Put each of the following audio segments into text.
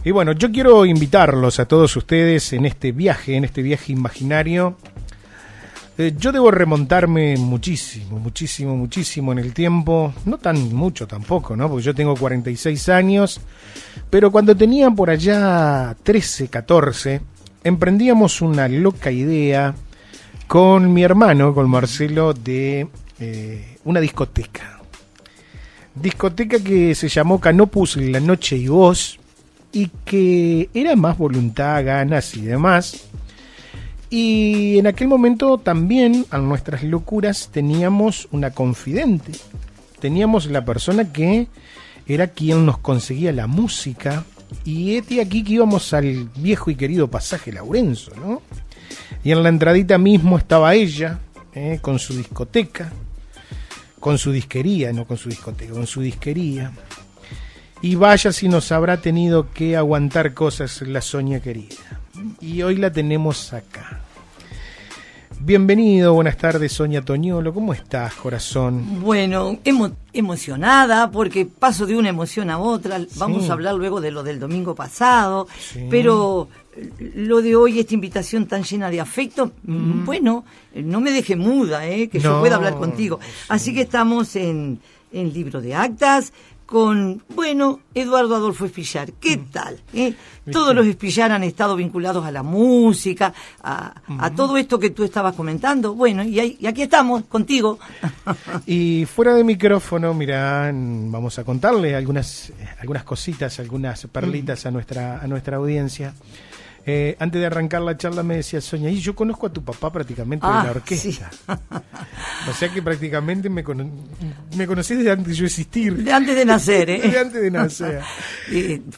Y bueno, yo quiero invitarlos a todos ustedes en este viaje imaginario. Yo debo remontarme muchísimo en el tiempo, no tan mucho tampoco, ¿no? Porque yo tengo 46 años, pero cuando tenía por allá 13, 14, emprendíamos una loca idea con mi hermano, con Marcelo, de una discoteca. Discoteca que se llamó Canopus La Noche y Voz, y que era más voluntad, ganas y demás. Y en aquel momento también a nuestras locuras teníamos una confidente. Teníamos la persona que era quien nos conseguía la música. Y este aquí que íbamos al viejo y querido pasaje Laurenzo, ¿no? Y en la entradita mismo estaba ella, con su discoteca, con su disquería, no con su discoteca, con su disquería. Y vaya si nos habrá tenido que aguantar cosas la Sonia querida. Y hoy la tenemos acá. Bienvenido, buenas tardes, Sonia Toñolo. ¿Cómo estás, corazón? Bueno, emocionada, porque paso de una emoción a otra. Sí. Vamos a hablar luego de lo del domingo pasado, sí. Pero lo de hoy, esta invitación tan llena de afecto, bueno, no me deje muda, que yo pueda hablar contigo. Sí. Así que estamos en Libro de Actas, con, bueno, Eduardo Adolfo Espillar. ¿Qué tal? Todos los Espillar han estado vinculados a la música, a todo esto que tú estabas comentando. Bueno, y aquí estamos, contigo. Y fuera de micrófono, mirá, vamos a contarle algunas cositas, algunas perlitas a nuestra audiencia. Antes de arrancar la charla me decía Sonia, y yo conozco a tu papá prácticamente de la orquesta. Sí. O sea que prácticamente me conocí desde antes de yo existir. De antes de nacer, Desde antes de nacer.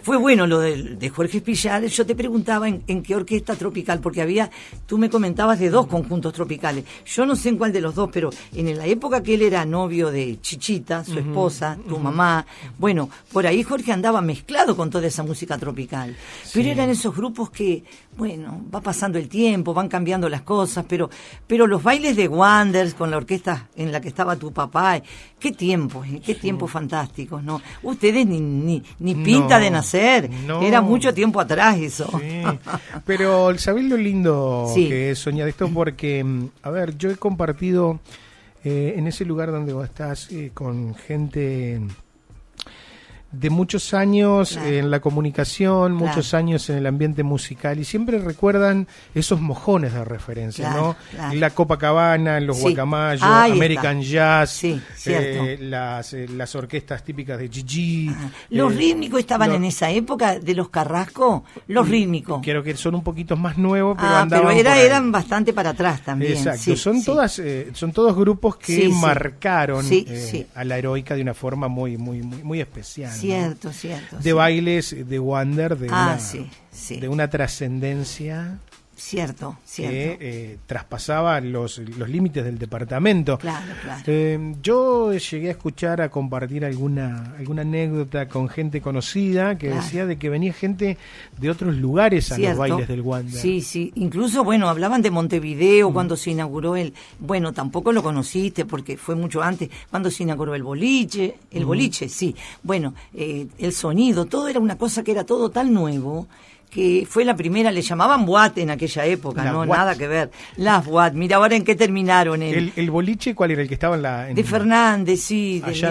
Fue bueno lo de Jorge Espillar. Yo te preguntaba en qué orquesta tropical, porque tú me comentabas de dos conjuntos tropicales. Yo no sé en cuál de los dos, pero en la época que él era novio de Chichita, su esposa, tu mamá, bueno, por ahí Jorge andaba mezclado con toda esa música tropical. Sí. Pero eran esos grupos que, bueno, va pasando el tiempo, van cambiando las cosas, pero los bailes de Wanders con la orquesta en la que estaba tu papá, qué tiempos, qué tiempos fantásticos, ¿no? Ustedes ni pinta de nacer, era mucho tiempo atrás eso. Sí. Pero ¿sabés lo lindo que es, Sonia, de esto? Porque, a ver, yo he compartido en ese lugar donde vos estás con gente de muchos años en la comunicación, muchos años en el ambiente musical, y siempre recuerdan esos mojones de referencia, ¿no? La Copacabana, los Guacamayos, American Jazz, las orquestas típicas de Gigi. Los rítmicos estaban en esa época de los Carrasco, los rítmicos. Creo que son un poquito más nuevos, pero andaban pero eran bastante para atrás también. Exacto, son todos grupos que marcaron a la heroica de una forma muy especial. Cierto. De bailes de Wander, de una trascendencia. Cierto. Que traspasaba los límites del departamento. Claro. Yo llegué a escuchar, a compartir alguna anécdota con gente conocida que decía de que venía gente de otros lugares a los bailes del Wander. Sí. Incluso, bueno, hablaban de Montevideo cuando se inauguró bueno, tampoco lo conociste porque fue mucho antes, cuando se inauguró el boliche, sí. Bueno, el sonido, todo era una cosa que era todo tan nuevo, que fue la primera, le llamaban boate en aquella época, nada que ver. Las boate, mira ahora en qué terminaron. ¿El boliche cuál era? ¿El que estaba en la...? De Fernández, sí. Allá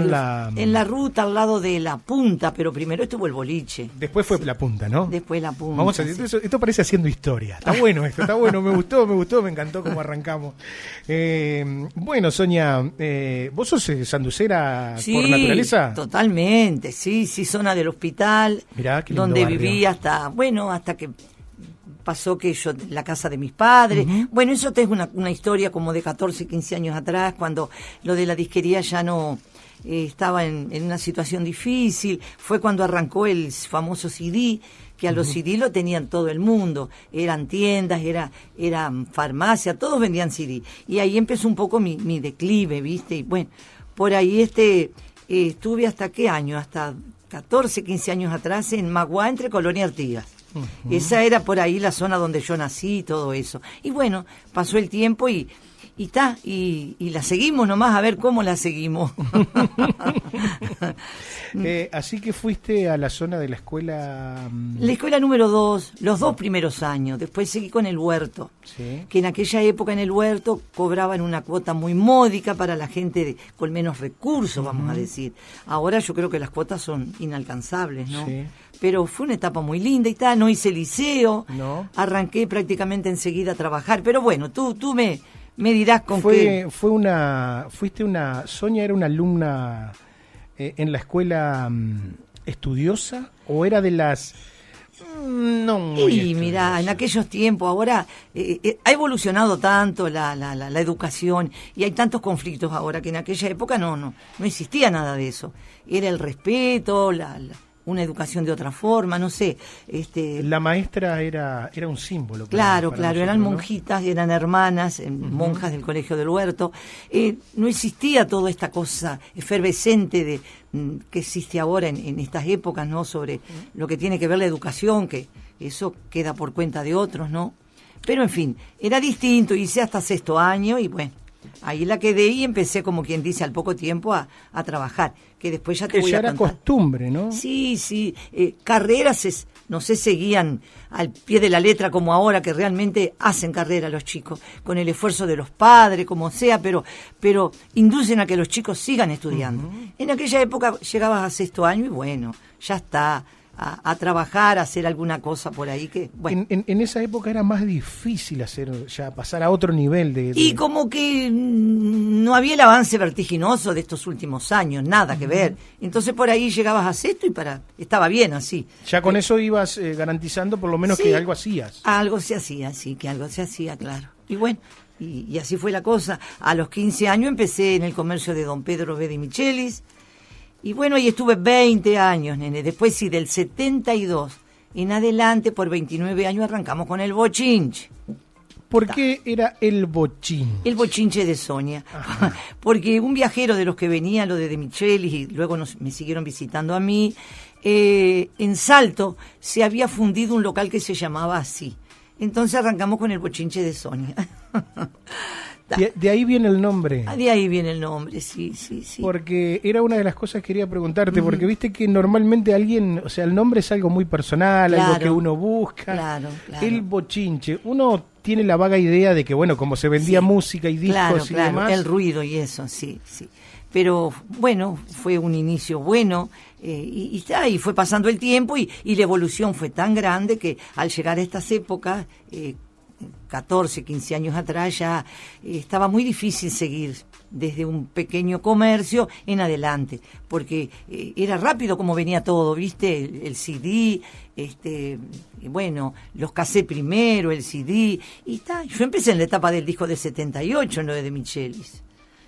en la ruta al lado de La Punta, pero primero estuvo el boliche. Después fue La Punta, ¿no? Después La Punta. Vamos a decir, esto parece haciendo historia. Está bueno esto, me gustó, me encantó cómo arrancamos. Bueno, Sonia, ¿vos sos sanducera por naturaleza? Totalmente, sí, zona del hospital. Mirá, qué lindo donde barrio. Viví hasta que pasó que yo, la casa de mis padres, bueno, eso es una historia como de 14, 15 años atrás, cuando lo de la disquería ya no estaba en una situación difícil, fue cuando arrancó el famoso CD, que a los CD lo tenían todo el mundo, eran tiendas, eran farmacias, todos vendían CD, y ahí empezó un poco mi declive, ¿viste? Y bueno, por ahí estuve hasta qué año, hasta 14, 15 años atrás en Magua, entre Colonia y Artigas. Esa era por ahí la zona donde yo nací y todo eso. Y bueno, pasó el tiempo y y está, y la seguimos nomás a ver cómo la seguimos. Así que fuiste a la zona de la escuela... La escuela número 2, los 2 primeros años, después seguí con el huerto, Sí. que en aquella época en el huerto cobraban una cuota muy módica para la gente con menos recursos, vamos a decir. Ahora yo creo que las cuotas son inalcanzables, ¿no? Sí. Pero fue una etapa muy linda y tal, no hice liceo, No. arranqué prácticamente enseguida a trabajar, pero bueno, tú me dirás con qué... Sonia era una alumna en la escuela estudiosa o era de las no muy Y mira, en aquellos tiempos, ahora ha evolucionado tanto la educación y hay tantos conflictos ahora que en aquella época no existía nada de eso. Era el respeto, una educación de otra forma, no sé. La maestra era un símbolo. Claro, para nosotros, eran ¿no? monjitas, eran hermanas, monjas del Colegio del Huerto. No existía toda esta cosa efervescente que existe ahora en estas épocas, ¿no? Sobre lo que tiene que ver la educación, que eso queda por cuenta de otros, ¿no? Pero en fin, era distinto, hice hasta 6º año y bueno, ahí la quedé y empecé, como quien dice, al poco tiempo a trabajar, que después ya te Que voy ya a era contar. costumbre, ¿no? Sí, carreras no sé, seguían al pie de la letra como ahora, que realmente hacen carrera los chicos, con el esfuerzo de los padres, como sea, pero inducen a que los chicos sigan estudiando. En aquella época llegabas a 6º año y bueno, ya está, a trabajar, a hacer alguna cosa por ahí que, bueno. En esa época era más difícil pasar a otro nivel de... Y como que no había el avance vertiginoso de estos últimos años, nada que ver. Entonces por ahí llegabas a 6º y estaba bien así. Ya con eso ibas garantizando por lo menos Sí, que algo hacías. Algo se hacía, sí, que algo se hacía, claro. Y bueno, y así fue la cosa. A los 15 años empecé en el comercio de don Pedro B. de Michelis. Y bueno, ahí estuve 20 años, nene. Después sí, del 72 en adelante, por 29 años, arrancamos con el bochinche. ¿Por qué era el bochín? El bochinche de Sonia. Porque un viajero de los que venía, lo de Michelis, y luego me siguieron visitando a mí, en Salto se había fundido un local que se llamaba así. Entonces arrancamos con el bochinche de Sonia. De ahí viene el nombre. De ahí viene el nombre, sí. Porque era una de las cosas que quería preguntarte, porque viste que normalmente el nombre es algo muy personal, Claro, algo que uno busca. claro. El bochinche, uno tiene la vaga idea de que, bueno, como se vendía Sí, música y discos y demás. el ruido y eso, sí. Pero bueno, fue un inicio bueno y fue pasando el tiempo y la evolución fue tan grande que al llegar a estas épocas, 14, 15 años atrás, ya estaba muy difícil seguir desde un pequeño comercio en adelante, porque era rápido como venía todo, ¿viste? El CD, bueno, los casé primero, el CD, y yo empecé en la etapa del disco de 78, en lo de Michelis.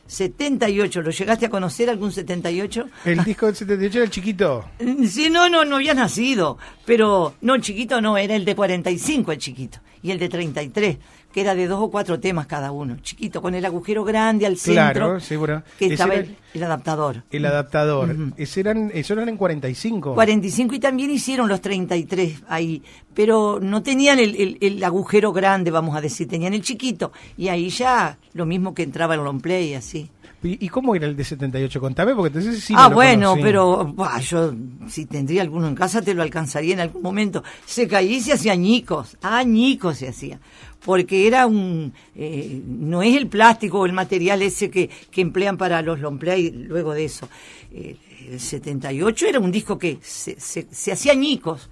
78, ¿lo llegaste a conocer algún 78? El disco del 78 era el chiquito. Sí, no había nacido, pero no, el chiquito no, era el de 45 el chiquito, y el de 33, que era de 2 o 4 temas cada uno, chiquito, con el agujero grande al centro, Claro, seguro. que Ese estaba era el adaptador. El adaptador. Eso eran en 45. 45 y también hicieron los 33 ahí, pero no tenían el agujero grande, vamos a decir, tenían el chiquito, y ahí ya lo mismo que entraba el long play, así. ¿Y cómo era el de 78? Contame, porque entonces sí no lo Bueno, conocí. pero yo si tendría alguno en casa te lo alcanzaría en algún momento. Se caía y se hacía añicos se hacía. Porque era no es el plástico o el material ese que emplean para los long play luego de eso. El 78 era un disco que se hacía añicos.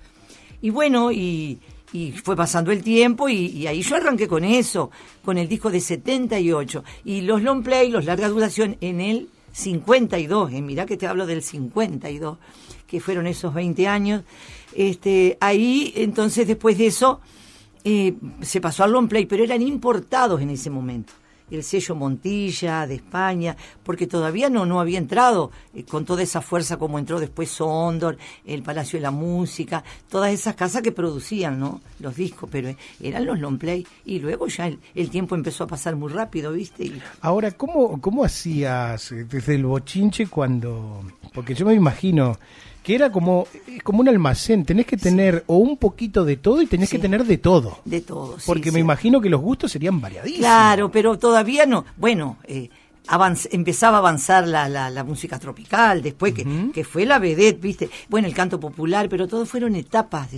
Y bueno, y fue pasando el tiempo y ahí yo arranqué con eso, con el disco de 78. Y los long play, los larga duración, en el 52, mirá que te hablo del 52, que fueron esos 20 años. Ahí, entonces, después de eso, se pasó al long play, pero eran importados en ese momento. El sello Montilla de España, porque todavía no había entrado con toda esa fuerza como entró después Sondor, el Palacio de la Música, todas esas casas que producían, ¿no?, los discos, pero eran los long play, y luego ya el tiempo empezó a pasar muy rápido, ¿viste? Ahora, ¿cómo hacías desde el bochinche cuando...? Porque yo me imagino que era como un almacén, tenés que tener o un poquito de todo y tenés que tener de todo. De todo, sí. Porque me imagino que los gustos serían variadísimos. Claro, pero todavía no. Bueno, empezaba a avanzar la música tropical, después que fue la vedette, ¿viste? Bueno, el canto popular, pero todo fueron etapas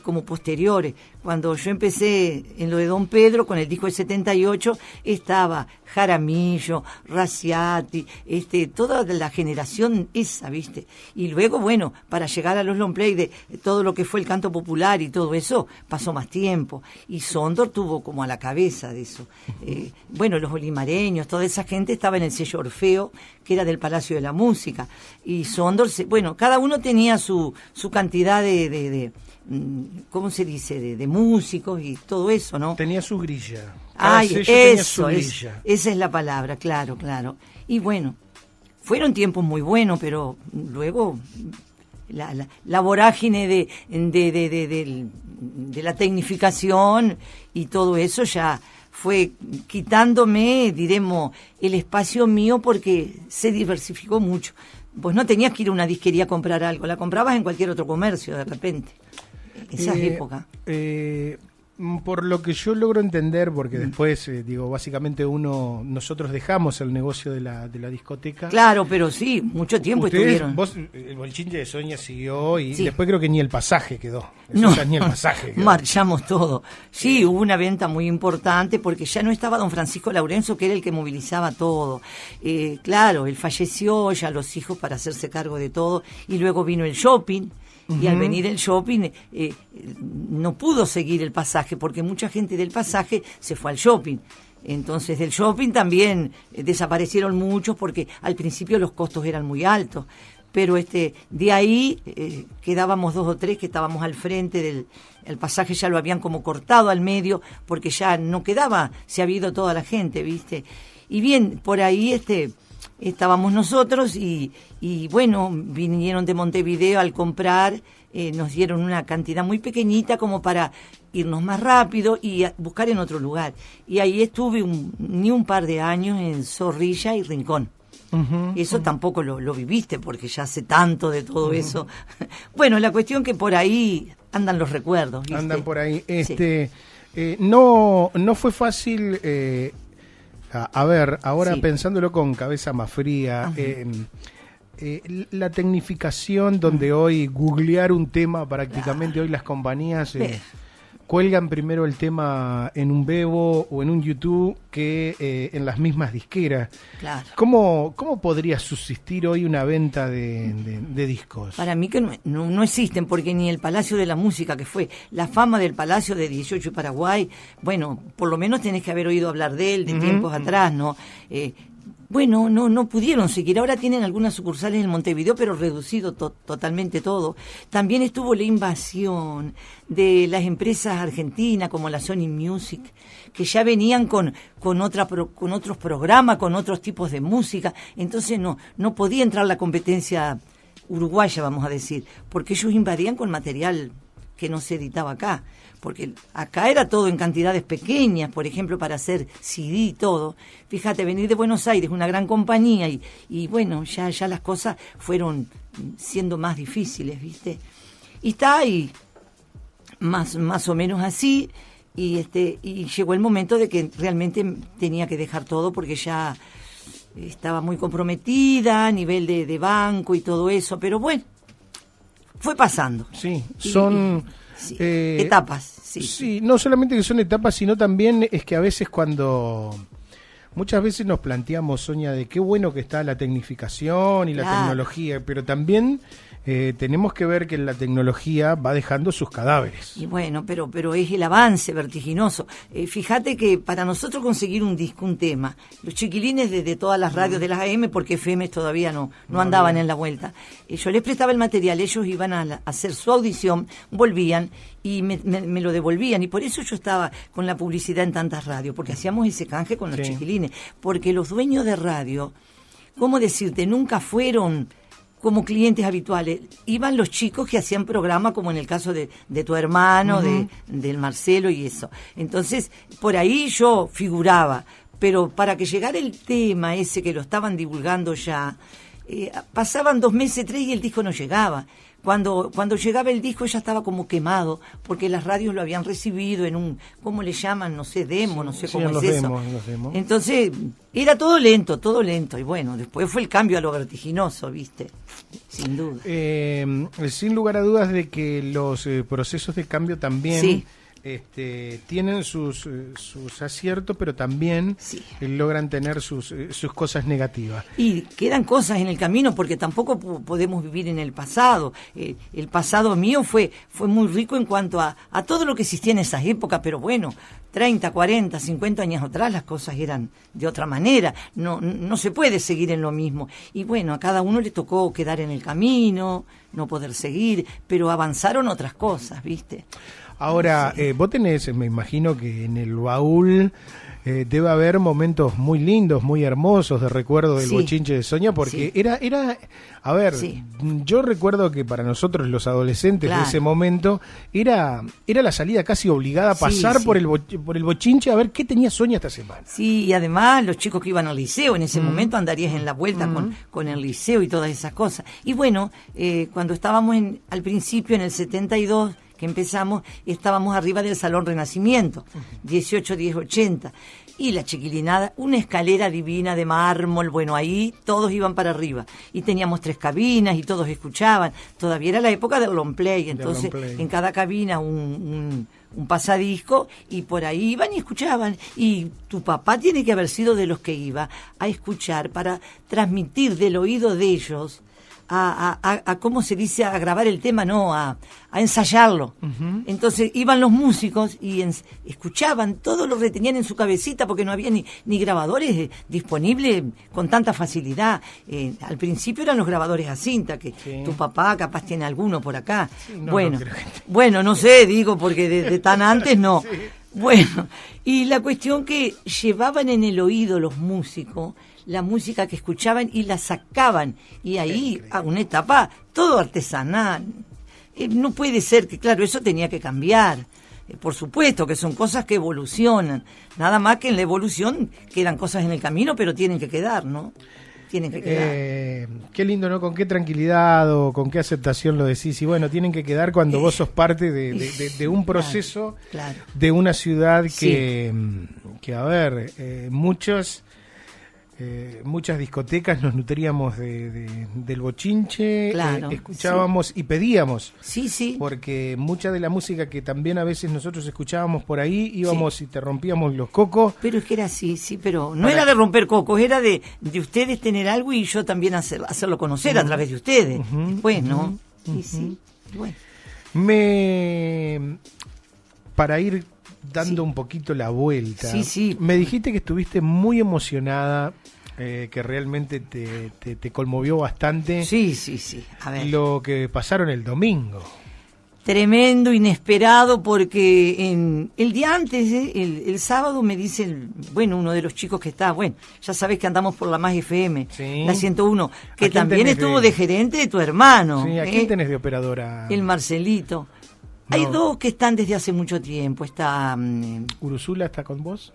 como posteriores. Cuando yo empecé en lo de Don Pedro, con el disco del 78, estaba Jaramillo, Raciati, toda la generación esa, ¿viste? Y luego, bueno, para llegar a los long play de todo lo que fue el canto popular y todo eso, pasó más tiempo. Y Sondor tuvo como a la cabeza de eso. Bueno, los olimareños, toda esa gente estaba en el sello Orfeo, que era del Palacio de la Música. Y Sondor, bueno, cada uno tenía su cantidad de ¿cómo se dice? De músicos y todo eso, ¿no? Tenía su grilla. Ay, eso, esa es la palabra, claro. Y bueno, fueron tiempos muy buenos, pero luego la vorágine de la tecnificación y todo eso ya fue quitándome, diremos, el espacio mío porque se diversificó mucho. Pues no tenías que ir a una disquería a comprar algo, la comprabas en cualquier otro comercio de repente. Esa época. Por lo que yo logro entender, porque después, básicamente nosotros dejamos el negocio de la discoteca. Claro, pero sí, mucho tiempo estuvieron. El bochinche de Sonia siguió y después creo que ni el pasaje quedó. Ni el pasaje quedó. Marchamos todo. Sí, hubo una venta muy importante porque ya no estaba don Francisco Laurenzo, que era el que movilizaba todo. Claro, él falleció, ya los hijos para hacerse cargo de todo, y luego vino el shopping. Y al venir el shopping no pudo seguir el pasaje porque mucha gente del pasaje se fue al shopping. Entonces del shopping también desaparecieron muchos porque al principio los costos eran muy altos. Pero de ahí quedábamos 2 o 3 que estábamos al frente el pasaje, ya lo habían como cortado al medio porque ya no quedaba, se había ido toda la gente, ¿viste? Y bien, por ahí estábamos nosotros y bueno, vinieron de Montevideo al comprar, nos dieron una cantidad muy pequeñita como para irnos más rápido y buscar en otro lugar. Y ahí estuve ni un par de años en Zorrilla y Rincón. Eso tampoco lo viviste porque ya hace tanto de todo eso. Bueno, la cuestión que por ahí andan los recuerdos, ¿viste? Andan por ahí. Sí. No fue fácil... A ver, ahora pensándolo con cabeza más fría, la tecnificación donde hoy googlear un tema, prácticamente hoy las compañías cuelgan primero el tema en un Bebo o en un YouTube que en las mismas disqueras. Claro. ¿Cómo podría subsistir hoy una venta de discos? Para mí que no existen, porque ni el Palacio de la Música, que fue la fama del Palacio de 18 y Paraguay, bueno, por lo menos tenés que haber oído hablar de él de tiempos atrás, ¿no? Bueno, no pudieron seguir. Ahora tienen algunas sucursales en Montevideo, pero reducido totalmente todo. También estuvo la invasión de las empresas argentinas, como la Sony Music, que ya venían con otros programas, con otros tipos de música. Entonces no podía entrar la competencia uruguaya, vamos a decir, porque ellos invadían con material que no se editaba acá, porque acá era todo en cantidades pequeñas, por ejemplo, para hacer CD y todo. Fíjate, venir de Buenos Aires, una gran compañía, y bueno, ya las cosas fueron siendo más difíciles, ¿viste? Y está ahí, más o menos así, y llegó el momento de que realmente tenía que dejar todo, porque ya estaba muy comprometida a nivel de banco y todo eso, pero bueno, fue pasando. Sí, son etapas. Sí, no solamente que son etapas, sino también es que a veces muchas veces nos planteamos, Sonia, de qué bueno que está la tecnificación y la tecnología, pero también tenemos que ver que la tecnología va dejando sus cadáveres. Y bueno, pero es el avance vertiginoso. Fíjate que para nosotros conseguir un disco, un tema, los chiquilines de todas las radios de las AM, porque FM todavía no andaban en la vuelta, yo les prestaba el material, ellos iban a hacer su audición, volvían y me lo devolvían, y por eso yo estaba con la publicidad en tantas radios, porque hacíamos ese canje con los chiquilines, porque los dueños de radio, ¿cómo decirte? Nunca fueron como clientes habituales, iban los chicos que hacían programa, como en el caso de tu hermano, del Marcelo y eso. Entonces, por ahí yo figuraba, pero para que llegara el tema ese que lo estaban divulgando ya, pasaban 2 meses, 3 y el disco no llegaba. Cuando llegaba el disco ya estaba como quemado, porque las radios lo habían recibido en un, ¿cómo le llaman? No sé, demo, no sé cómo es eso. Los demos. Entonces, era todo lento, y bueno, después fue el cambio a lo vertiginoso, ¿viste? Sin duda. Sin lugar a dudas de que los procesos de cambio también... Sí. Tienen sus aciertos, pero también logran tener sus cosas negativas. Y quedan cosas en el camino, porque tampoco podemos vivir en el pasado. El pasado mío fue muy rico en cuanto a todo lo que existía en esas épocas, pero bueno, 30, 40, 50 años atrás las cosas eran de otra manera. No se puede seguir en lo mismo. Y bueno, a cada uno le tocó quedar en el camino, no poder seguir, pero avanzaron otras cosas, ¿viste? Ahora, vos tenés, me imagino que en el baúl debe haber momentos muy lindos, muy hermosos de recuerdo del bochinche de Sonia, porque era, a ver, yo recuerdo que para nosotros los adolescentes de ese momento era la salida casi obligada a pasar por el bochinche a ver qué tenía Sonia esta semana. Sí, y además los chicos que iban al liceo, en ese momento andarías en la vuelta con el liceo y todas esas cosas. Y bueno, cuando estábamos al principio, en el 72, que empezamos, estábamos arriba del Salón Renacimiento, 18-10-80, y la chiquilinada, una escalera divina de mármol, bueno, ahí todos iban para arriba, y teníamos 3 cabinas, y todos escuchaban, todavía era la época del long play, entonces en cada cabina un pasadisco, y por ahí iban y escuchaban, y tu papá tiene que haber sido de los que iba a escuchar para transmitir del oído de ellos, a ¿cómo se dice? A grabar el tema, no, a ensayarlo. Entonces iban los músicos y escuchaban, todo lo retenían en su cabecita porque no había ni grabadores disponibles con tanta facilidad. Al principio eran los grabadores a cinta, que tu papá capaz tiene alguno por acá. Bueno, no sé, digo, porque de tan antes no. Sí. Bueno, y la cuestión que llevaban en el oído los músicos la música que escuchaban y la sacaban, y ahí a una etapa todo artesanal. No puede ser que, claro, eso tenía que cambiar. Por supuesto que son cosas que evolucionan, nada más que en la evolución quedan cosas en el camino, pero tienen que quedar, ¿no? Tienen que quedar. Qué lindo, ¿no? Con qué tranquilidad o con qué aceptación lo decís. Y bueno, tienen que quedar cuando vos sos parte de un proceso, de una ciudad que a ver, muchas discotecas nos nutríamos del bochinche, escuchábamos y pedíamos, porque mucha de la música que también a veces nosotros escuchábamos por ahí, íbamos y te rompíamos los cocos. Pero es que era así, pero no era de romper cocos, era de ustedes tener algo y yo también hacerlo conocer a través de ustedes. Después, ¿no? Bueno. Para ir dando un poquito la vuelta, me dijiste que estuviste muy emocionada, que realmente te conmovió bastante. A ver. Lo que pasaron el domingo. Tremendo, inesperado, porque el día antes, el sábado, me dice, uno de los chicos que está, ya sabes que andamos por la Más FM, la 101, que también estuvo de gerente de tu hermano. Sí, ¿a quién tenés de operadora? El Marcelito. No. Hay 2 que están desde hace mucho tiempo. Está ¿Urusula está con vos?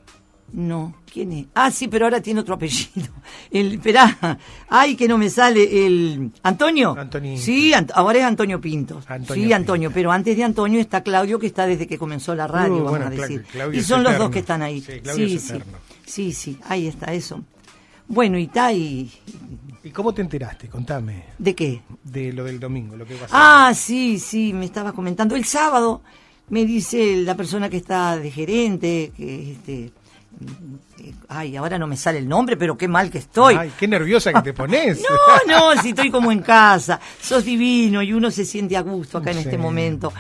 No, ¿quién es? Ah, sí, pero ahora tiene otro apellido. Esperá, ay, que no me sale. ¿Antonio? Sí, ahora es Antonio Pintos. Antonio, pero antes de Antonio está Claudio, que está desde que comenzó la radio, vamos a decir. Claudio y son eterno. Los 2 que están ahí. Sí, ahí está eso. Bueno, y está ahí. ¿Y cómo te enteraste? Contame. ¿De qué? De lo del domingo, lo que pasó. Ah, sí, me estabas comentando. El sábado me dice la persona que está de gerente, que ay, ahora no me sale el nombre, pero qué mal que estoy. Ay, qué nerviosa que te pones. No, si estoy como en casa. Sos divino y uno se siente a gusto acá en este momento.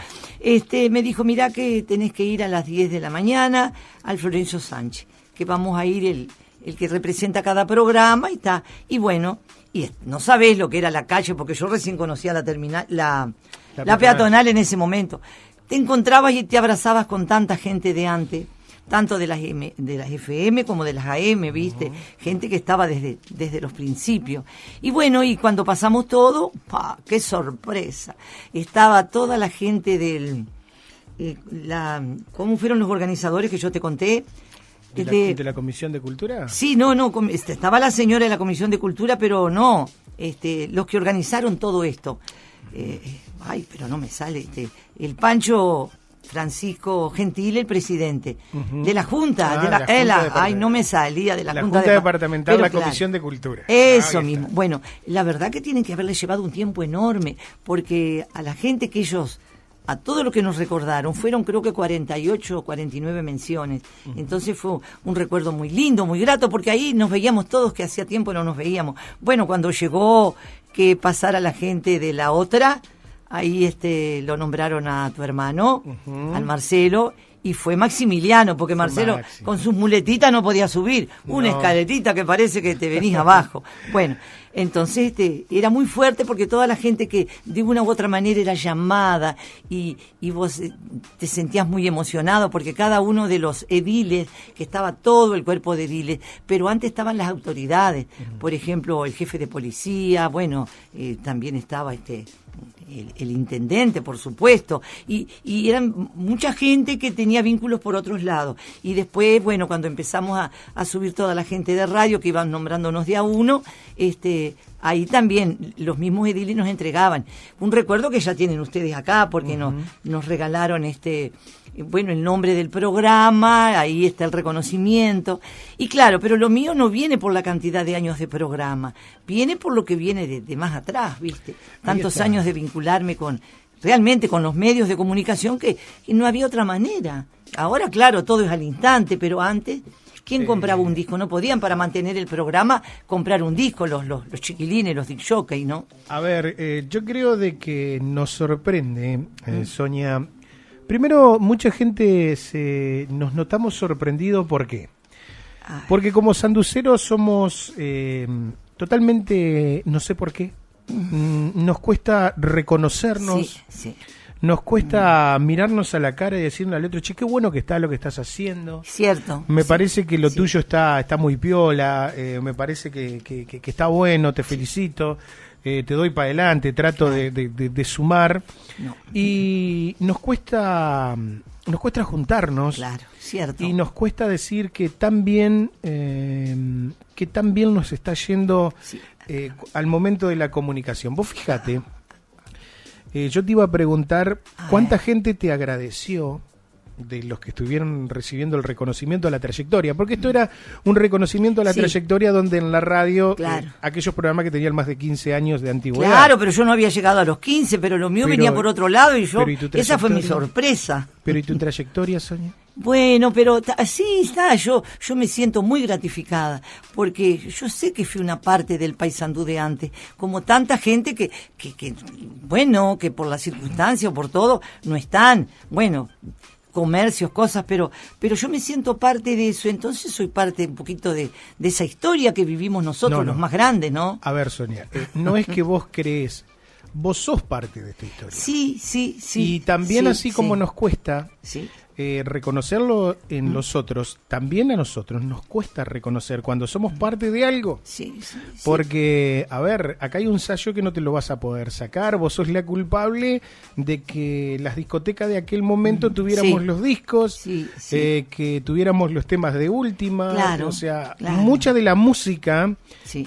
Me dijo, mirá que tenés que ir a las 10 de la mañana al Florencio Sánchez, que vamos a ir el que representa cada programa y está. Y bueno, no sabés lo que era la calle, porque yo recién conocía la terminal, la peatonal en ese momento. Te encontrabas y te abrazabas con tanta gente de antes, tanto de las FM como de las AM, ¿viste? Gente que estaba desde los principios. Y bueno, y cuando pasamos todo, ¡qué sorpresa! Estaba toda la gente ¿cómo fueron los organizadores que yo te conté? ¿De la Comisión de Cultura? Sí, no, estaba la señora de la Comisión de Cultura, pero no, los que organizaron todo esto. Pero no me sale, el Pancho Francisco Gentile, el presidente de la Junta, no me salía de la Junta Departamental, la Comisión de Cultura. Eso mismo. Bueno, la verdad que tienen que haberle llevado un tiempo enorme, porque a la gente que ellos, a todo lo que nos recordaron, fueron creo que 48 o 49 menciones. Entonces fue un recuerdo muy lindo, muy grato, porque ahí nos veíamos todos, que hacía tiempo no nos veíamos. Bueno, cuando llegó que pasara la gente de la otra, ahí lo nombraron a tu hermano, al Marcelo, y fue Maximiliano, porque Marcelo con sus muletitas no podía subir, una escaletita que parece que te venís abajo. Bueno, entonces era muy fuerte porque toda la gente que de una u otra manera era llamada y vos te sentías muy emocionado porque cada uno de los ediles, que estaba todo el cuerpo de ediles, pero antes estaban las autoridades, por ejemplo el jefe de policía, también estaba el intendente, por supuesto, y eran mucha gente que tenía vínculos por otros lados. Y después, cuando empezamos a subir toda la gente de radio, que iban nombrándonos de a uno, ahí también los mismos ediles nos entregaban. Un recuerdo que ya tienen ustedes acá, porque nos regalaron el nombre del programa, ahí está el reconocimiento. Y claro, pero lo mío no viene por la cantidad de años de programa, viene por lo que viene de más atrás, ¿viste? Tantos años de vincularme realmente con los medios de comunicación que no había otra manera. Ahora, claro, todo es al instante, pero antes, ¿quién compraba un disco? No podían, para mantener el programa, comprar un disco, los chiquilines, los disc jockey, ¿no? A ver, yo creo de que nos sorprende, Sonia. Primero, mucha gente nos notamos sorprendidos. ¿Por qué? Porque como sanduceros somos totalmente, no sé por qué, nos cuesta reconocernos, nos cuesta mirarnos a la cara y decirle al otro, che, qué bueno que está lo que estás haciendo. Cierto. Me parece que lo tuyo está muy piola, me parece que está bueno, te felicito. Te doy para adelante, trato de sumar. Y nos cuesta juntarnos. Claro, cierto. Y nos cuesta decir que tan bien nos está yendo al momento de la comunicación. Vos fíjate, yo te iba a preguntar cuánta gente te agradeció de los que estuvieron recibiendo el reconocimiento a la trayectoria, porque esto era un reconocimiento a la trayectoria donde en la radio, aquellos programas que tenían más de 15 años de antigüedad. Claro, pero yo no había llegado a los 15, pero lo mío venía por otro lado y esa fue mi sorpresa. Pero ¿y tu trayectoria, Sonia? Bueno, pero sí está, yo me siento muy gratificada, porque yo sé que fui una parte del Paysandú de antes, como tanta gente que por las circunstancias o por todo, no están, comercios, cosas, pero yo me siento parte de eso, entonces soy parte un poquito de esa historia que vivimos nosotros, los más grandes, ¿no? A ver, Sonia, no es que vos crees, vos sos parte de esta historia. Sí. Y también como nos cuesta reconocerlo en los otros, también a nosotros nos cuesta reconocer cuando somos parte de algo. Porque, a ver, acá hay un sallo que no te lo vas a poder sacar, vos sos la culpable de que las discotecas de aquel momento tuviéramos los discos, que tuviéramos los temas de última, mucha de la música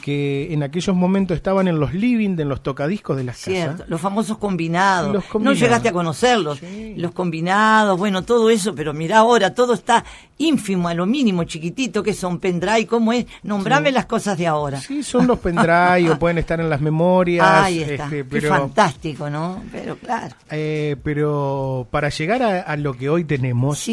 que en aquellos momentos estaban en los living, en los tocadiscos de las casas. Los famosos combinados. No llegaste a conocerlos. Los combinados, todo eso, pero mirá ahora, todo está ínfimo, a lo mínimo, chiquitito, que son pendrive, ¿cómo es? Nombrame las cosas de ahora. Sí, son los pendrive o pueden estar en las memorias. Ahí está, qué fantástico, ¿no? Pero claro. Pero para llegar a lo que hoy tenemos,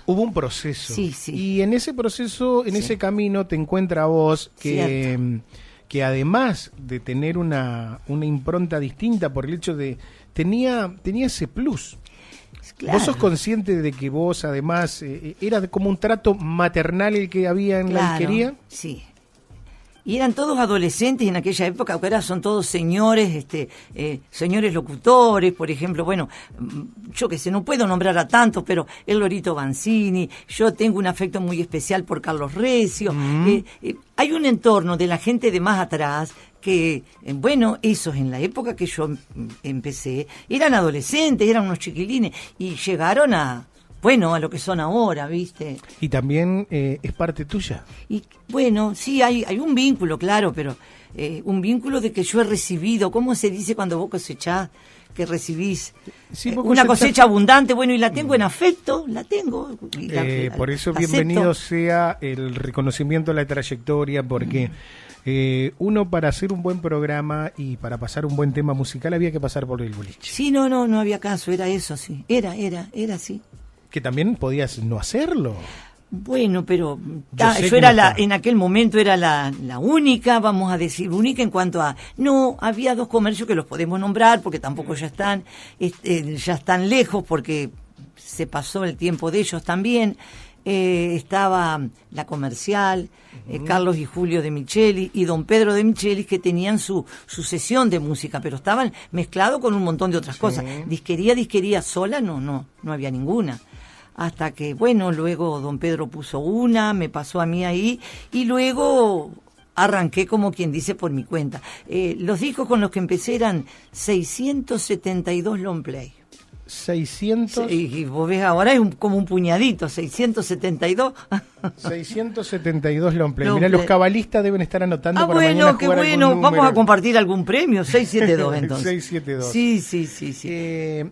hubo un proceso. Y en ese proceso, en ese camino, te encuentra vos que además de tener una impronta distinta por el hecho de tenía ese plus. ¿Vos sos consciente de que vos además era como un trato maternal el que había en la alquería? Sí. Y eran todos adolescentes en aquella época, que ahora son todos señores, señores locutores, por ejemplo, yo qué sé, no puedo nombrar a tantos, pero el Lorito Banzini, yo tengo un afecto muy especial por Carlos Recio, hay un entorno de la gente de más atrás que, esos en la época que yo empecé, eran adolescentes, eran unos chiquilines, y llegaron a bueno, a lo que son ahora, ¿viste? Y también es parte tuya. Y bueno, sí, hay un vínculo, claro, pero un vínculo de que yo he recibido, ¿cómo se dice cuando vos cosechás? Que recibís Sí, una cosecha abundante, bueno, y la tengo en afecto, la tengo. Por eso la bienvenido acepto. sea el reconocimiento a la trayectoria, porque uno para hacer un buen programa y para pasar un buen tema musical había que pasar por el boliche. Sí, no había caso, era eso, sí, era así. Que también podías no hacerlo. Bueno, pero sé yo que era no está. en aquel momento era la única, vamos a decir, única en cuanto a... No, había dos comercios que los podemos nombrar porque tampoco ya están lejos porque se pasó el tiempo de ellos también. Estaba la Comercial, Carlos y Julio de Michelis y don Pedro de Michelis, que tenían su sesión de música, pero estaban mezclados con un montón de otras cosas. Disquería sola, no había ninguna. Hasta que, bueno, luego don Pedro puso una, me pasó a mí ahí, y luego arranqué, como quien dice, por mi cuenta. Los discos con los que empecé eran 672 long play. 600... Y vos ves ahora es como un puñadito, 672. 672 long play. Long Mirá, play. los cabalistas deben estar anotando para mañana Bueno, qué jugar algún bueno, número. vamos a compartir algún premio, 672 entonces. 672. Sí.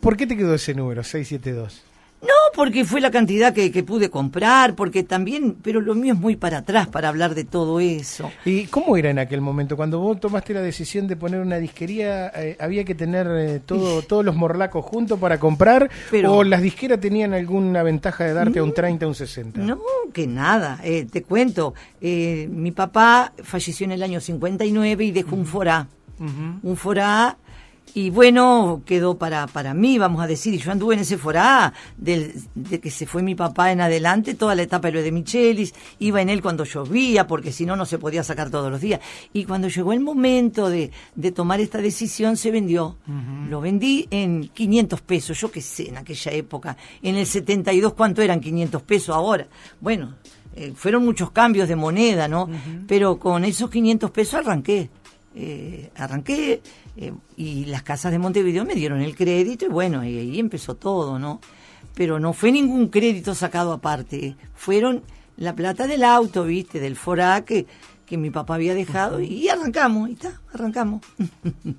¿Por qué te quedó ese número, 672? No, porque fue la cantidad que pude comprar, porque también, pero lo mío es muy para atrás para hablar de todo eso. ¿Y cómo era en aquel momento? Cuando vos tomaste la decisión de poner una disquería, ¿había que tener todos los morlacos juntos para comprar? Pero- ¿O las disqueras tenían alguna ventaja de darte a un 30, a un 60? No, que nada, te cuento, mi papá falleció en el año 59 y dejó un forá. Un forá, y bueno, quedó para mí, vamos a decir, y yo anduve en ese forá de que se fue mi papá en adelante, toda la etapa de lo de Michelis, iba en él cuando llovía, porque si no, no se podía sacar todos los días. Y cuando llegó el momento de tomar esta decisión, se vendió. Lo vendí en 500 pesos, yo qué sé, en aquella época. En el 72, ¿cuánto eran 500 pesos ahora? Bueno, fueron muchos cambios de moneda, ¿no? Pero con esos 500 pesos arranqué. Y las casas de Montevideo me dieron el crédito y bueno, y ahí empezó todo, ¿no? Pero no fue ningún crédito sacado aparte, fueron la plata del auto, ¿viste? Del forá que mi papá había dejado y arrancamos, arrancamos.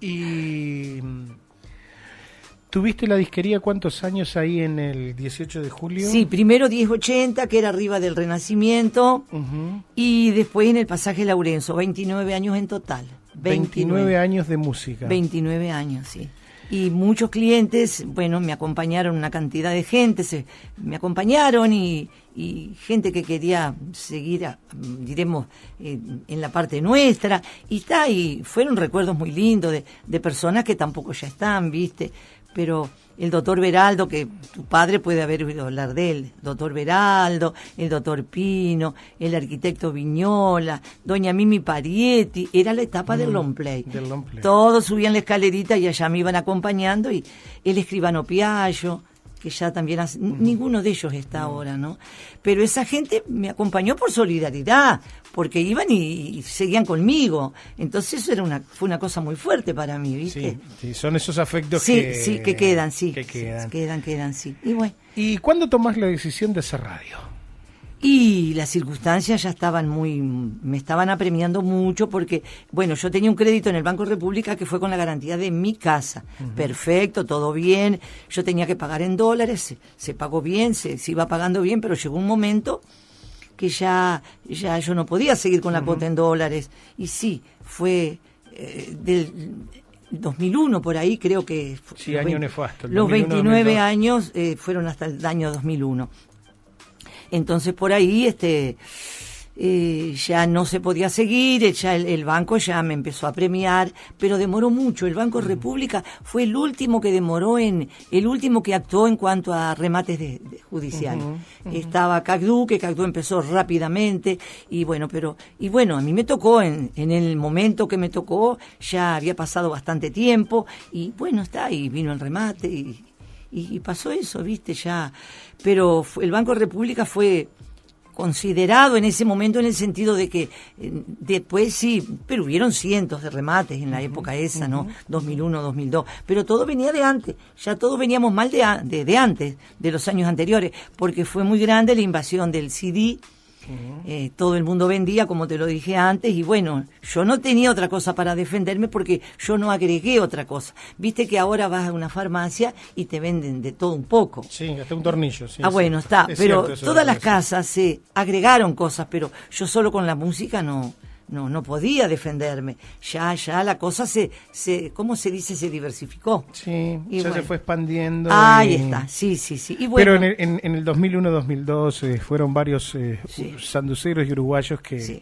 ¿Y tuviste la disquería cuántos años ahí en el 18 de julio? Sí, primero 1080, que era arriba del Renacimiento, y después en el Pasaje Laurenzo, 29 años en total. 29 años de música. 29 años, sí. Y muchos clientes, bueno, me acompañaron una cantidad de gente, me acompañaron y gente que quería seguir, diremos, en la parte nuestra, y fueron recuerdos muy lindos de personas que tampoco ya están, ¿viste? Pero el doctor Beraldo, que tu padre puede haber oído hablar de él, doctor Beraldo, el doctor Pino, el arquitecto Viñola, doña Mimi Parietti, era la etapa del long play. Del long play. Todos subían la escalerita y allá me iban acompañando, y el escribano Piaggio, que ya también ninguno de ellos está ahora, ¿no? Pero esa gente me acompañó por solidaridad, porque iban y seguían conmigo. Entonces eso fue una cosa muy fuerte para mí, ¿viste? Sí, son esos afectos que quedan, sí. Que quedan. Quedan, sí. Y bueno. ¿Y cuándo tomás la decisión de hacer radio? Y las circunstancias ya me estaban apremiando mucho porque, bueno, yo tenía un crédito en el Banco República que fue con la garantía de mi casa. Perfecto, todo bien. Yo tenía que pagar en dólares, se pagó bien, se iba pagando bien, pero llegó un momento que ya yo no podía seguir con la cuota en dólares. Y sí, fue del 2001 por ahí, creo que... Sí, año nefasto. Los 2001, 29 2002. años fueron hasta el año 2001. Entonces por ahí ya no se podía seguir, ya el banco ya me empezó a premiar, pero demoró mucho. El Banco República fue el último que demoró, el último que actuó en cuanto a remates de judiciales. Estaba Cagdú, que Cagdú empezó rápidamente, y bueno, a mí me tocó, en el momento que me tocó, ya había pasado bastante tiempo, y bueno, y vino el remate, y pasó eso, viste, ya. Pero el Banco República fue considerado en ese momento en el sentido de que después sí, pero hubieron cientos de remates en la época esa, ¿no? 2001, 2002, pero todo venía de antes, ya todos veníamos mal de antes, de los años anteriores, porque fue muy grande la invasión del CD. Todo el mundo vendía, como te lo dije antes, y bueno, yo no tenía otra cosa para defenderme porque yo no agregué otra cosa. Viste que ahora vas a una farmacia y te venden de todo un poco. Sí, hasta un tornillo. Sí, bueno, sí. está, Es pero cierto, todas las casas se agregaron cosas, pero yo solo con la música no podía defenderme. Ya la cosa ¿cómo se dice? Se diversificó. Sí, y ya bueno, se fue expandiendo. Ahí está, sí. Y bueno, pero en el 2001-2002 fueron varios sanduceros y uruguayos que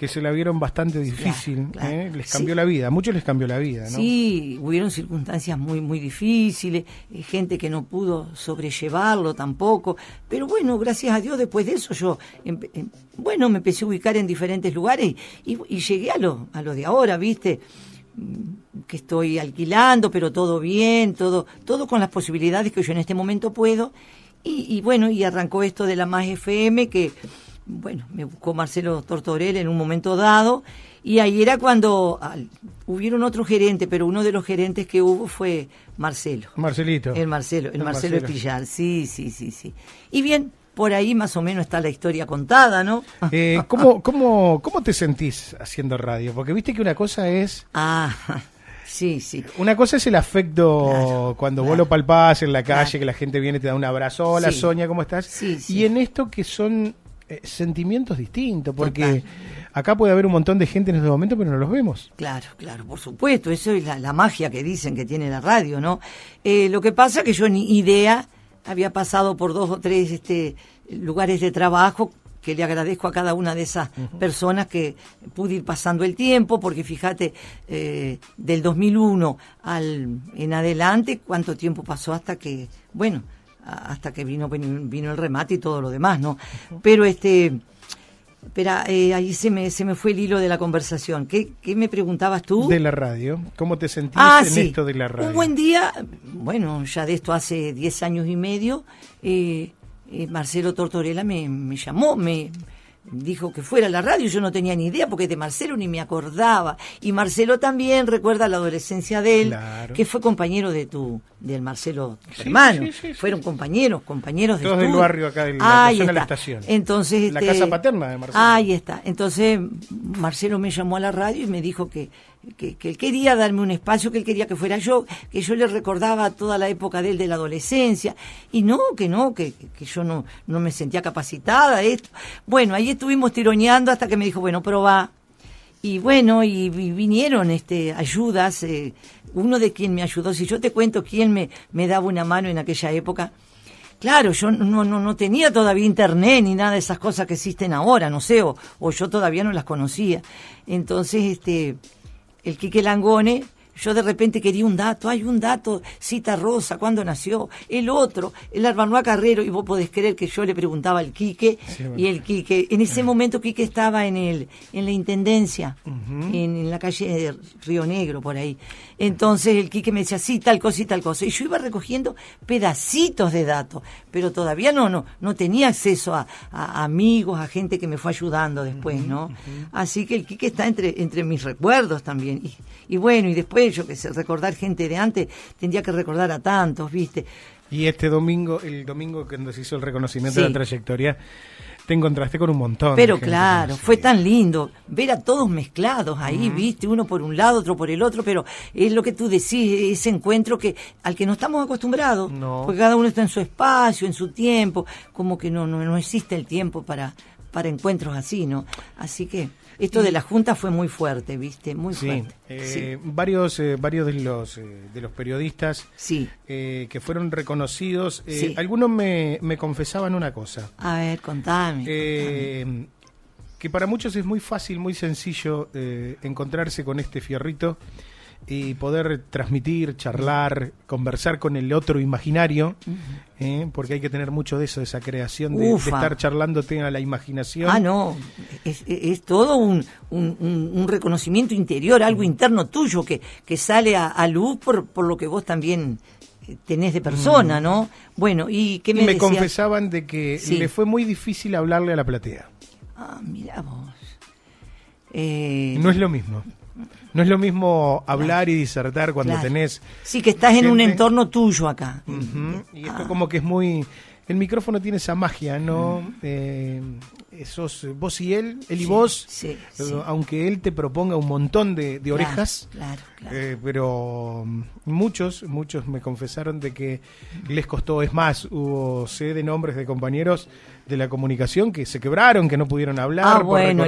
se la vieron bastante difícil. Claro. Les cambió la vida, a muchos les cambió la vida, ¿no? Sí, hubieron circunstancias muy, muy difíciles, gente que no pudo sobrellevarlo tampoco, pero bueno, gracias a Dios después de eso yo, me empecé a ubicar en diferentes lugares y llegué a lo de ahora, ¿viste? Que estoy alquilando, pero todo bien, todo con las posibilidades que yo en este momento puedo, y bueno, y arrancó esto de la Más FM que... Bueno, me buscó Marcelo Tortorella en un momento dado y ahí era cuando hubieron otro gerente, pero uno de los gerentes que hubo fue Marcelo. Marcelito. El Marcelo Estillar, sí. Y bien, por ahí más o menos está la historia contada, ¿no? ¿Cómo te sentís haciendo radio? Porque viste que una cosa es... Sí. Una cosa es el afecto cuando vos lo palpás en la calle, Claro. que la gente viene y te da un abrazo. Hola, Sí. Sonia, ¿cómo estás? Sí. Y en esto que son sentimientos distintos, porque Total. acá puede haber un montón de gente en este momento, pero no los vemos. Claro, por supuesto, eso es la magia que dicen que tiene la radio, ¿no? Lo que pasa que yo ni idea, había pasado por 2 o 3 lugares de trabajo, que le agradezco a cada una de esas personas que pude ir pasando el tiempo, porque fíjate, del 2001 en adelante, cuánto tiempo pasó hasta que vino el remate y todo lo demás, ¿no? Pero ahí se me fue el hilo de la conversación. ¿Qué me preguntabas tú? De la radio. ¿Cómo te sentís en esto de la radio? Un buen día, bueno, ya de esto hace 10 años y medio, Marcelo Tortorella me llamó, me dijo que fuera a la radio, yo no tenía ni idea porque de Marcelo ni me acordaba, y Marcelo también recuerda la adolescencia de él, Claro. que fue compañero del Marcelo, tu hermano, sí. fueron compañeros de Todos del estudio. barrio acá de la Ahí zona de la está. estación. Entonces, La casa paterna de Marcelo. Ahí está. Entonces Marcelo me llamó a la radio y me dijo que él quería darme un espacio, que él quería que fuera yo, que yo le recordaba toda la época de él de la adolescencia, y que yo no me sentía capacitada, esto. Bueno, ahí estuvimos tironeando hasta que me dijo, bueno, probá. Y bueno, y vinieron ayudas, uno de quien me ayudó, si yo te cuento quién me daba una mano en aquella época. Claro, yo no tenía todavía internet ni nada de esas cosas que existen ahora, no sé, o yo todavía no las conocía. Entonces, el Quique Langone, yo de repente quería un dato, Cita Rosa, ¿cuándo nació? El otro, el Armanoa Carrero, y vos podés creer que yo le preguntaba al Quique, Sí, bueno. y el Quique, en ese momento Quique estaba en la Intendencia, en la calle de Río Negro, por ahí. Entonces el Quique me decía, sí, tal cosa y tal cosa, y yo iba recogiendo pedacitos de datos, pero todavía no tenía acceso a amigos, a gente que me fue ayudando después, ¿no? Así que el Quique está entre mis recuerdos también, y bueno, y después, yo qué sé, recordar gente de antes, tendría que recordar a tantos, ¿viste? Y el domingo cuando se hizo el reconocimiento Sí. de la trayectoria, te encontraste con un montón. Pero de gente claro, conocida. fue tan lindo ver a todos mezclados ahí, ¿viste? Uno por un lado, otro por el otro, pero es lo que tú decís, ese encuentro al que no estamos acostumbrados, No. porque cada uno está en su espacio, en su tiempo, como que no existe el tiempo para encuentros así, ¿no? Así que esto de la Junta fue muy fuerte, ¿viste? Muy Sí, fuerte. varios de los periodistas Sí. que fueron reconocidos, Sí. algunos me confesaban una cosa, A ver, contame. que para muchos es muy fácil, muy sencillo encontrarse con este fierrito y poder transmitir, charlar, conversar con el otro imaginario, porque hay que tener mucho de eso, de esa creación, de estar charlándote a la imaginación. Ah, no, es todo un reconocimiento interior, algo interno tuyo que sale a luz por lo que vos también tenés de persona, ¿no? Bueno, ¿y qué me decías? Confesaban de que le fue muy difícil hablarle a la platea. Ah, mirá vos. No es lo mismo. No es lo mismo hablar y disertar cuando tenés... Sí, que estás en un entorno tuyo acá. Y esto como que es muy... El micrófono tiene esa magia, ¿no? Sos vos y él y vos, aunque él te proponga un montón de orejas, claro. Pero muchos me confesaron de que les costó. Es más, sé de nombres de compañeros de la comunicación que se quebraron, que no pudieron hablar. Bueno,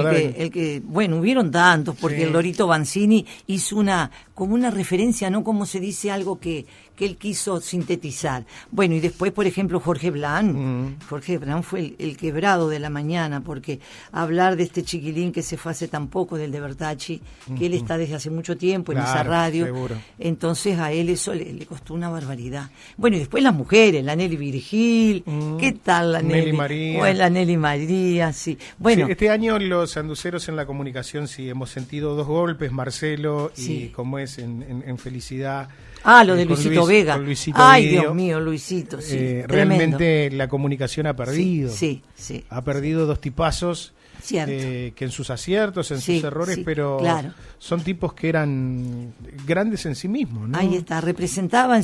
bueno, hubieron tantos, porque el Lorito Banzini hizo como una referencia, ¿no? Como se dice algo que él quiso sintetizar. Bueno, y después, por ejemplo, Jorge Blán fue el quebrado de la mañana, porque hablar de este chiquilín que se fue hace tan poco, del de Bertacci, que él está desde hace mucho tiempo en esa radio, seguro. Entonces a él eso le costó una barbaridad. Bueno, y después las mujeres, la Nelly Virgil, ¿qué tal la Nelly? María. Bueno, la Nelly María, sí. Bueno, sí, este año los anduceros en la comunicación sí hemos sentido 2 golpes, Marcelo y como es en Felicidad. Lo de Luisito Vega. Dios mío, Luisito, sí. Realmente la comunicación ha perdido. Sí. Ha perdido 2 tipazos. Que en sus aciertos, en sus errores, pero son tipos que eran grandes en sí mismos, ¿no? Ahí está, representaban,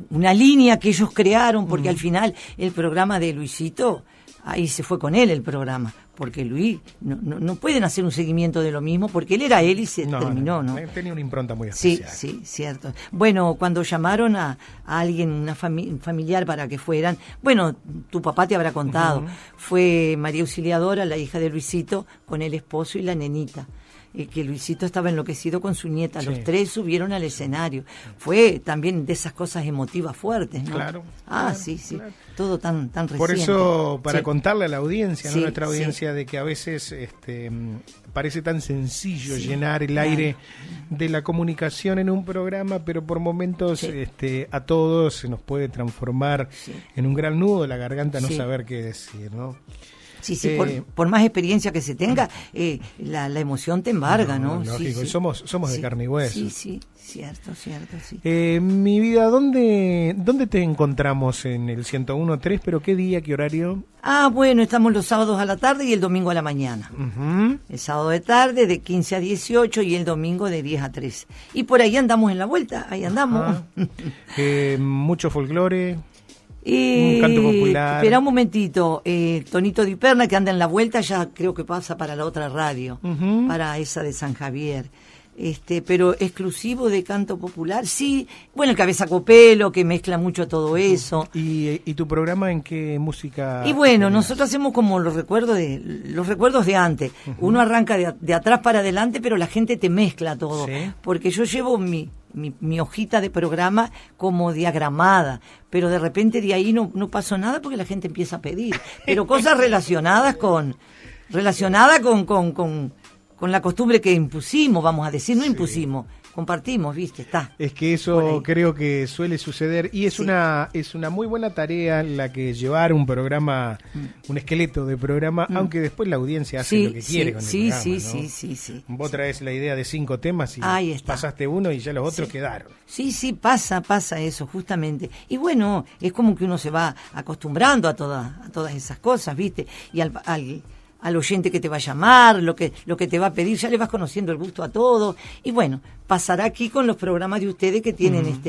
una línea que ellos crearon, porque al final el programa de Luisito, ahí se fue con él el programa, porque Luis, no pueden hacer un seguimiento de lo mismo, porque él era él y se terminó, ¿no? Tenía una impronta muy especial. Sí, cierto. Bueno, cuando llamaron a alguien, un familiar para que fueran, bueno, tu papá te habrá contado, fue María Auxiliadora, la hija de Luisito, con el esposo y la nenita. Que Luisito estaba enloquecido con su nieta. Los 3 subieron al escenario. Fue también de esas cosas emotivas fuertes, ¿no? Claro. Sí. Todo tan reciente. Por eso, para contarle a la audiencia, ¿no? Nuestra audiencia, de que a veces parece tan sencillo llenar el aire de la comunicación en un programa, pero por momentos a todos se nos puede transformar en un gran nudo de la garganta no saber qué decir, ¿no? Sí, por más experiencia que se tenga, la emoción te embarga, ¿no? Lógico, y somos de carne y hueso. Sí, cierto, sí. Mi vida, ¿dónde te encontramos en el 101.3? ¿Pero qué día, qué horario? Bueno, estamos los sábados a la tarde y el domingo a la mañana. El sábado de tarde de 15 a 18 y el domingo de 10 a 13. Y por ahí andamos en la vuelta, ahí andamos. Mucho folclore. Un canto popular. Espera un momentito, Tonito Di Perna, que anda en la vuelta, ya creo que pasa para la otra radio, para esa de San Javier. Pero exclusivo de canto popular, sí. Bueno, el Cabeza Copelo, que mezcla mucho todo eso. ¿Y tu programa en qué música? Y bueno, nosotros hacemos como los recuerdos de antes. Uno arranca de atrás para adelante, pero la gente te mezcla todo. Porque yo llevo mi hojita de programa como diagramada, pero de repente de ahí no pasó nada porque la gente empieza a pedir. Pero cosas relacionadas con la costumbre que impusimos, vamos a decir, no impusimos, compartimos, ¿viste? Es que eso creo que suele suceder y es una muy buena tarea la que llevar un programa, un esqueleto de programa, aunque después la audiencia hace lo que quiere con el programa, ¿no? Sí. Vos traes la idea de 5 temas y pasaste uno y ya los otros quedaron. Sí, pasa eso, justamente. Y bueno, es como que uno se va acostumbrando a todas esas cosas, ¿viste? Y al oyente que te va a llamar, lo que te va a pedir, ya le vas conociendo el gusto a todo. Y bueno, pasará aquí con los programas de ustedes que tienen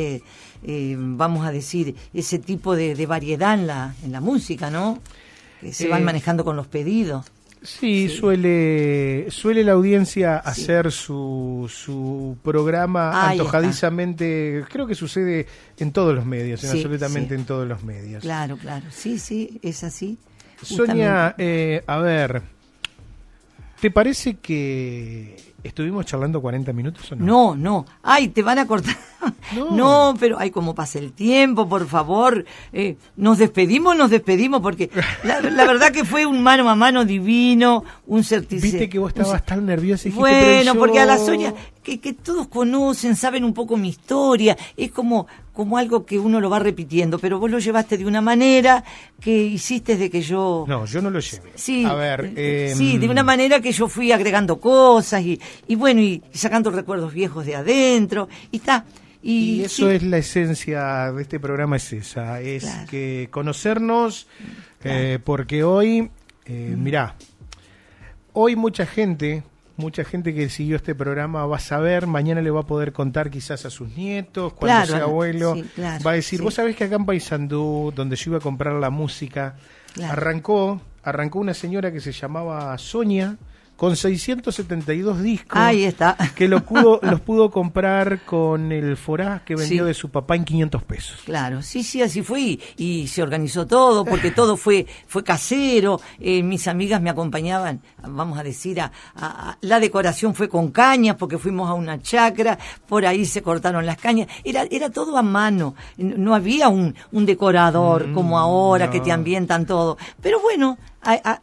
vamos a decir, ese tipo de variedad en la música, ¿no? Que se van manejando con los pedidos. Sí, suele la audiencia hacer su programa antojadizamente. Creo que sucede en todos los medios, absolutamente en todos los medios. Claro, sí, es así. Sonia, a ver, ¿te parece que estuvimos charlando 40 minutos o no? No, te van a cortar. No, pero cómo pasa el tiempo, por favor. Nos despedimos, porque la verdad que fue un mano a mano divino, un certificado. Viste que vos estabas tan nerviosa. Bueno, porque a la Sonia, que todos conocen, saben un poco mi historia, es como algo que uno lo va repitiendo, pero vos lo llevaste de una manera que hiciste de que yo... No, yo no lo llevé. Sí, a ver, sí, de una manera que yo fui agregando cosas y bueno, y sacando recuerdos viejos de adentro, y está... Y eso sí, es la esencia de este programa, es esa, es claro, que conocernos, claro. porque hoy, mirá, hoy mucha gente que siguió este programa va a saber, mañana le va a poder contar quizás a sus nietos, cuando Claro, sea abuelo, sí, claro, va a decir, sí, vos sabés que acá en Paysandú, donde yo iba a comprar la música, claro. arrancó una señora que se llamaba Sonia, con 672 discos, Ahí está. que los pudo comprar con el forá que vendió Sí. de su papá en 500 pesos. Claro, sí, así fue y se organizó todo porque todo fue casero. Mis amigas me acompañaban, vamos a decir, la decoración fue con cañas porque fuimos a una chacra, por ahí se cortaron las cañas, era todo a mano, no había un decorador como ahora no. que te ambientan todo. Pero bueno,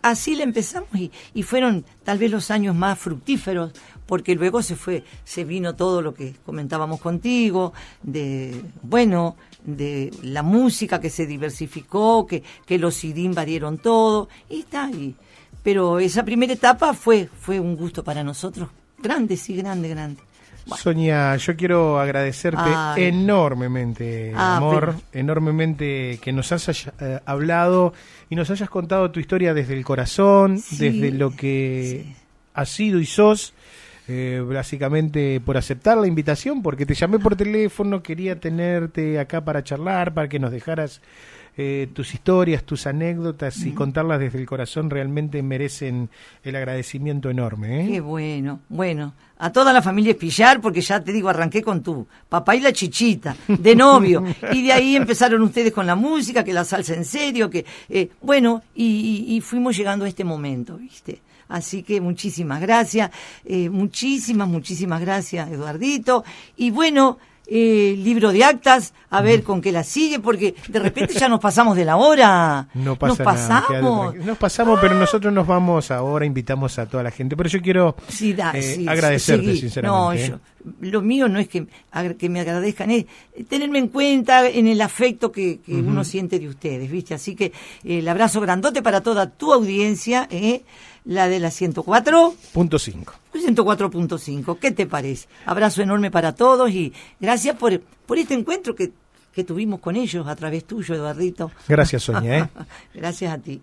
así le empezamos y fueron tal vez los años más fructíferos porque luego se vino todo lo que comentábamos contigo, de la música que se diversificó, que los CD invadieron todo, y está ahí. Pero esa primera etapa fue un gusto para nosotros, grande, sí, grande. Bueno. Sonia, yo quiero agradecerte enormemente, amor, enormemente que nos hayas hablado y nos hayas contado tu historia desde el corazón, sí, desde lo que has sido y sos. Básicamente por aceptar la invitación, porque te llamé por teléfono, quería tenerte acá para charlar, para que nos dejaras tus historias, tus anécdotas y contarlas desde el corazón, realmente merecen el agradecimiento enorme. Qué bueno, a toda la familia Espillar, porque ya te digo, arranqué con tu papá y la chichita, de novio, y de ahí empezaron ustedes con la música, que la salsa en serio, que y fuimos llegando a este momento, ¿viste? Así que muchísimas gracias, muchísimas gracias, Eduardito. Y bueno, libro de actas, a ver con qué la sigue, porque de repente ya nos pasamos de la hora. No pasa nada, nos pasamos, pero nosotros nos vamos ahora, invitamos a toda la gente. Pero yo quiero agradecerte, sinceramente. No, lo mío no es que me agradezcan, es tenerme en cuenta en el afecto que uno siente de ustedes, ¿viste? Así que el abrazo grandote para toda tu audiencia, la de la 104.5. 104.5, ¿qué te parece? Abrazo enorme para todos y gracias por este encuentro que tuvimos con ellos a través tuyo, Eduardito. Gracias, Sonia. Gracias a ti.